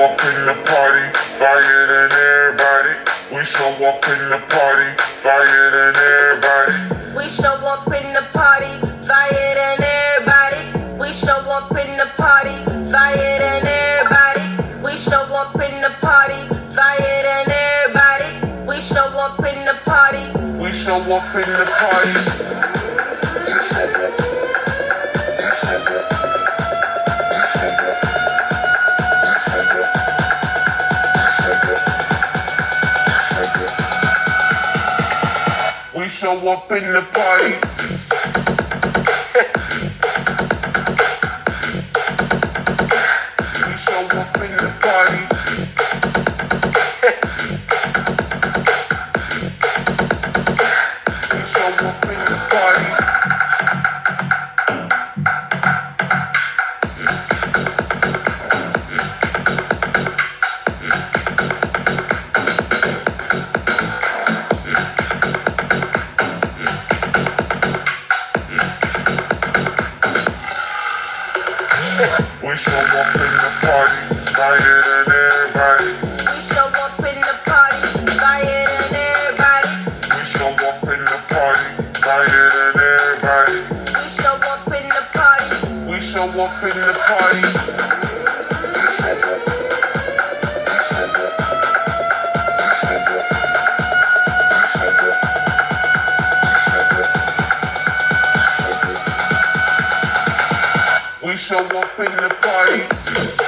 up in the party, flyer than everybody. We show up in the party, flyer than everybody. We show up in the party, flyer than everybody. We show up in the party, flyer than everybody. We show up in the party, flyer than everybody. We show up in the party. We show up in the party. We show up in the party. We show up in the party. We show up in the party. We show up in the party, flyer than everybody. We show up in the party, flyer than everybody. We show up in the party, flyer than everybody. We show up in the party. We show up in the party. We show up in the party.